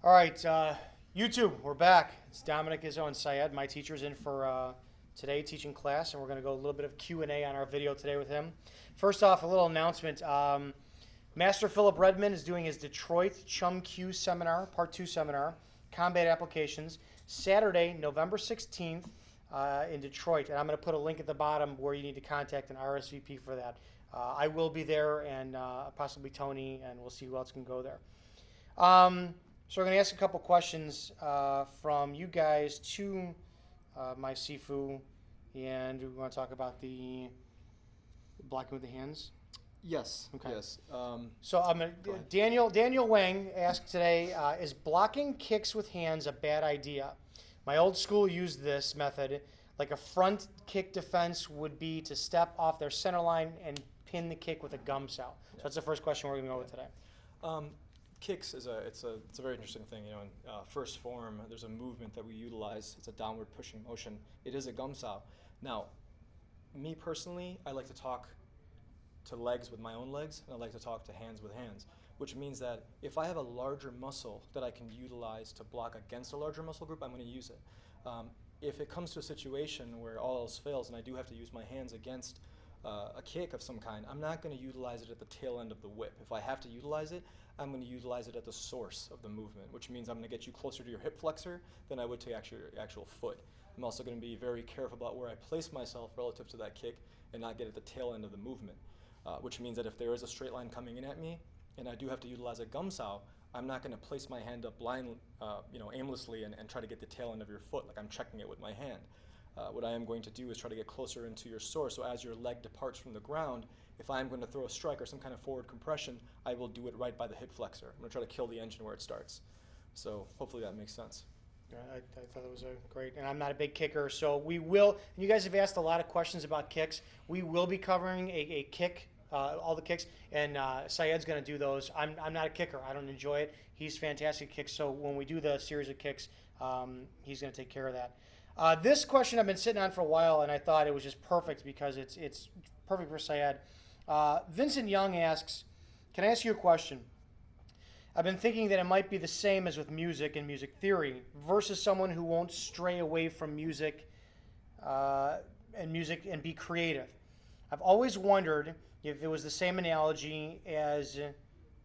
All right, YouTube, we're back. It's Dominick Izzo and Syed. My teacher's in for today teaching class, and we're going to go a little bit of Q&A on our video today with him. First off, a little announcement. Master Philip Redmond is doing his Detroit Chum Q seminar, Part 2 seminar, Combat Applications, Saturday, November 16th in Detroit. And I'm going to put a link at the bottom where you need to contact an RSVP for that. I will be there, and possibly Tony, and we'll see who else can go there. So we're going to ask a couple questions from you guys to my Sifu, and we want to talk about the blocking with the hands. Yes. Okay. Yes. So Daniel Wang asked today, is blocking kicks with hands a bad idea? My old school used this method. Like a front kick defense would be to step off their center line and pin the kick with a gum sow. So that's the first question we're going to go with today. Kicks is a very interesting thing. You know, in first form, there's a movement that we utilize. It's a downward pushing motion. It is a gum sow. Now, me personally, I like to talk to legs with my own legs, and I like to talk to hands with hands, which means that if I have a larger muscle that I can utilize to block against a larger muscle group, I'm going to use it. If it comes to a situation where all else fails and I do have to use my hands against a kick of some kind, I'm not going to utilize it at the tail end of the whip. If I have to utilize it, I'm going to utilize it at the source of the movement, which means I'm going to get you closer to your hip flexor than I would to your actual foot. I'm also going to be very careful about where I place myself relative to that kick and not get at the tail end of the movement, which means that if there is a straight line coming in at me and I do have to utilize a gum sow, I'm not going to place my hand up aimlessly and try to get the tail end of your foot like I'm checking it with my hand. What I am going to do is try to get closer into your source, so as your leg departs from the ground, if I'm going to throw a strike or some kind of forward compression, I will do it right by the hip flexor. I'm going to try to kill the engine where it starts. So hopefully that makes sense. I thought it was a great, and I'm not a big kicker, so we will, and you guys have asked a lot of questions about kicks. We will be covering a kick, all the kicks, and Syed's going to do those. I'm not a kicker. I don't enjoy it. He's fantastic at kicks, so when we do the series of kicks, he's going to take care of that. This question I've been sitting on for a while, and I thought it was just perfect because it's perfect for Syed. Vincent Young asks, can I ask you a question? I've been thinking that it might be the same as with music and music theory versus someone who won't stray away from music and be creative. I've always wondered if it was the same analogy as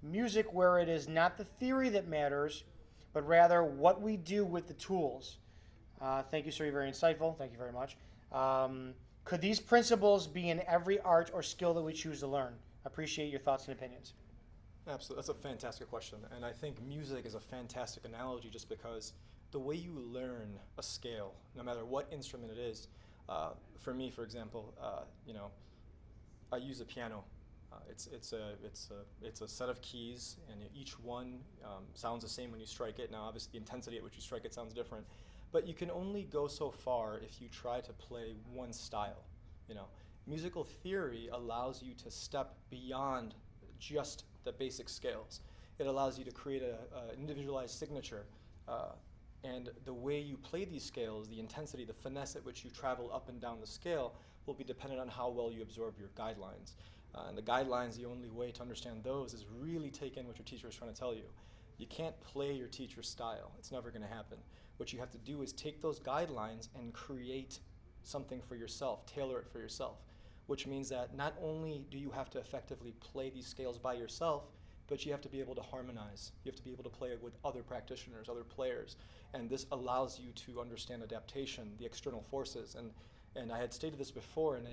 music, where it is not the theory that matters, but rather what we do with the tools. Thank you, sir. You're very insightful. Thank you very much. Could these principles be in every art or skill that we choose to learn? Appreciate your thoughts and opinions. Absolutely. That's a fantastic question. And I think music is a fantastic analogy just because the way you learn a scale, no matter what instrument it is, for me, for example, I use a piano. It's a set of keys, and each one sounds the same when you strike it. Now, obviously, the intensity at which you strike it sounds different. But you can only go so far if you try to play one style. Musical theory allows you to step beyond just the basic scales. It allows you to create an individualized signature, and the way you play these scales, the intensity, the finesse at which you travel up and down the scale will be dependent on how well you absorb your guidelines. And the guidelines, the only way to understand those is really take in what your teacher is trying to tell you. You can't play your teacher's style. It's never going to happen. What you have to do is take those guidelines and create something for yourself, tailor it for yourself, which means that not only do you have to effectively play these scales by yourself, but you have to be able to harmonize. You have to be able to play it with other practitioners, other players, and this allows you to understand adaptation, the external forces. And I had stated this before, and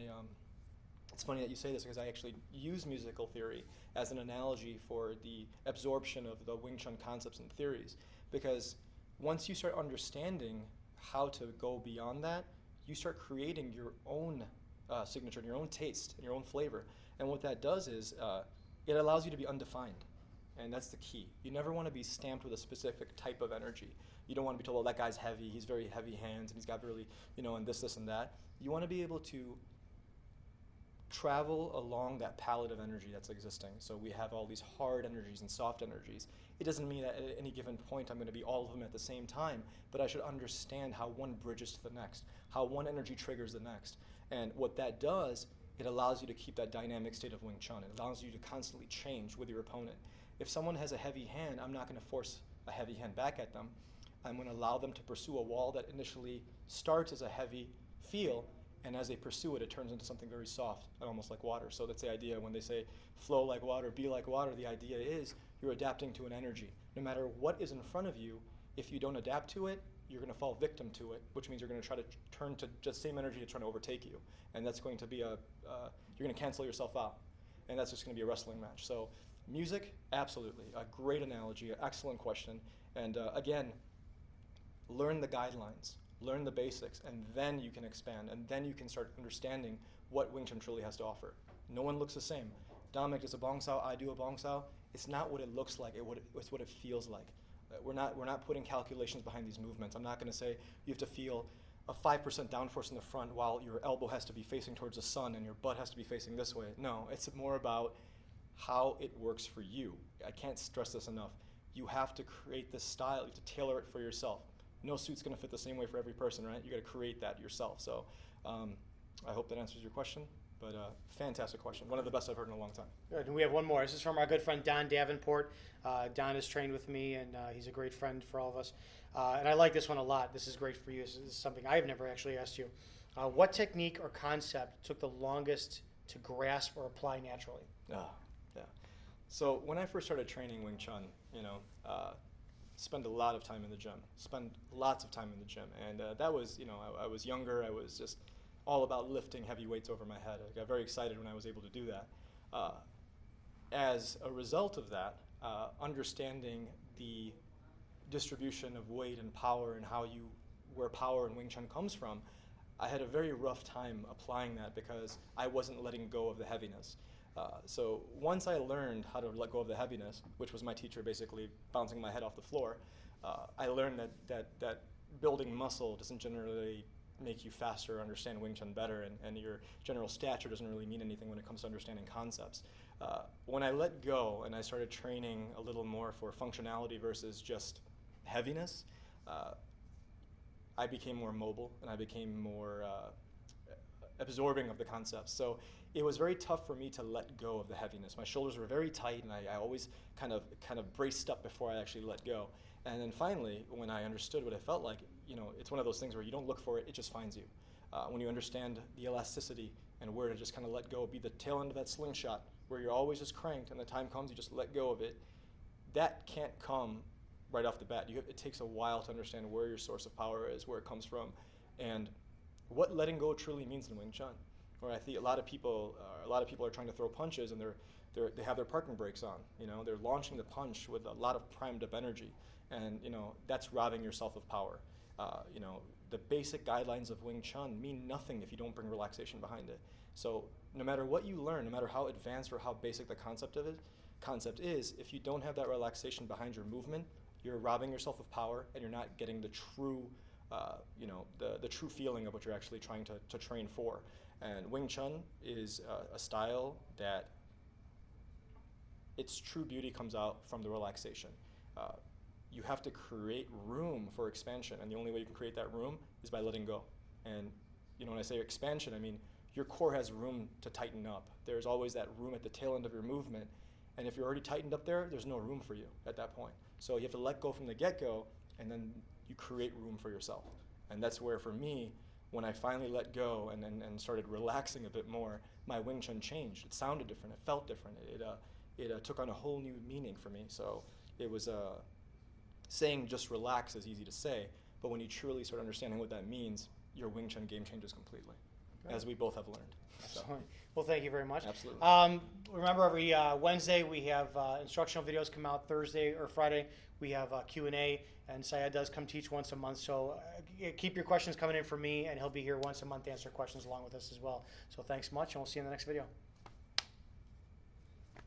it's funny that you say this because I actually use musical theory as an analogy for the absorption of the Wing Chun concepts and theories, because once you start understanding how to go beyond that, you start creating your own signature and your own taste and your own flavor. And what that does is it allows you to be undefined. And that's the key. You never want to be stamped with a specific type of energy. You don't want to be told, well, that guy's heavy, he's very heavy hands, and he's got really, and this, and that. You want to be able to travel along that palette of energy that's existing. So we have all these hard energies and soft energies. It doesn't mean that at any given point I'm going to be all of them at the same time, but I should understand how one bridges to the next, how one energy triggers the next. And what that does, it allows you to keep that dynamic state of Wing Chun. It allows you to constantly change with your opponent. If someone has a heavy hand, I'm not going to force a heavy hand back at them. I'm going to allow them to pursue a wall that initially starts as a heavy feel, and as they pursue it, it turns into something very soft and almost like water. So that's the idea when they say flow like water, be like water. The idea is you're adapting to an energy. No matter what is in front of you, if you don't adapt to it, you're going to fall victim to it, which means you're going to try to turn to just same energy to try to overtake you. And that's going to be you're going to cancel yourself out. And that's just going to be a wrestling match. So music, absolutely. A great analogy, an excellent question. And again, learn the guidelines, learn the basics, and then you can expand, and then you can start understanding what Wing Chun truly has to offer. No one looks the same. Dominick does a bong sao, I do a bong sao. It's not what it looks like, it's what it feels like. We're not putting calculations behind these movements. I'm not going to say you have to feel a 5% downforce in the front while your elbow has to be facing towards the sun and your butt has to be facing this way. No, it's more about how it works for you. I can't stress this enough. You have to create this style. You have to tailor it for yourself. No suit's going to fit the same way for every person, right? You got to create that yourself. So I hope that answers your question. But fantastic question. One of the best I've heard in a long time. Good. And we have one more. This is from our good friend Don Davenport. Don has trained with me, and he's a great friend for all of us. And I like this one a lot. This is great for you. This is something I've never actually asked you. What technique or concept took the longest to grasp or apply naturally? Yeah. So when I first started training Wing Chun, spend a lot of time in the gym. Spend lots of time in the gym. And that was, I was younger. I was just all about lifting heavy weights over my head. I got very excited when I was able to do that. As a result of that, understanding the distribution of weight and power and where power in Wing Chun comes from, I had a very rough time applying that because I wasn't letting go of the heaviness. So once I learned how to let go of the heaviness, which was my teacher basically bouncing my head off the floor, I learned that building muscle doesn't generally make you faster or understand Wing Chun better, and your general stature doesn't really mean anything when it comes to understanding concepts. When I let go and I started training a little more for functionality versus just heaviness, I became more mobile and I became more absorbing of the concepts. So it was very tough for me to let go of the heaviness. My shoulders were very tight, and I always kind of braced up before I actually let go. And then finally, when I understood what it felt like, it's one of those things where you don't look for it, it just finds you. When you understand the elasticity and where to just kind of let go, be the tail end of that slingshot, where you're always just cranked, and the time comes, you just let go of it. That can't come right off the bat. It takes a while to understand where your source of power is, where it comes from, and what letting go truly means in Wing Chun. Where I think a lot of people are trying to throw punches, and they have their parking brakes on. They're launching the punch with a lot of primed up energy, and that's robbing yourself of power. The basic guidelines of Wing Chun mean nothing if you don't bring relaxation behind it. So no matter what you learn, no matter how advanced or how basic the concept is, if you don't have that relaxation behind your movement, you're robbing yourself of power, and you're not getting the true, the true feeling of what you're actually trying to train for. And Wing Chun is a style that its true beauty comes out from the relaxation. You have to create room for expansion, and the only way you can create that room is by letting go. And when I say expansion, I mean your core has room to tighten up. There's always that room at the tail end of your movement, and if you're already tightened up there, there's no room for you at that point. So you have to let go from the get-go, and then you create room for yourself. And that's where, for me, when I finally let go and started relaxing a bit more, my Wing Chun changed. It sounded different. It felt different. It took on a whole new meaning for me. So it was saying just relax is easy to say, but when you truly start understanding what that means, your Wing Chun game changes completely, as we both have learned. Excellent. Well, thank you very much. Absolutely. Remember, every Wednesday we have instructional videos come out. Thursday or Friday we have Q&A, and Syed does come teach once a month. So keep your questions coming in for me, and he'll be here once a month to answer questions along with us as well. So thanks much, and we'll see you in the next video.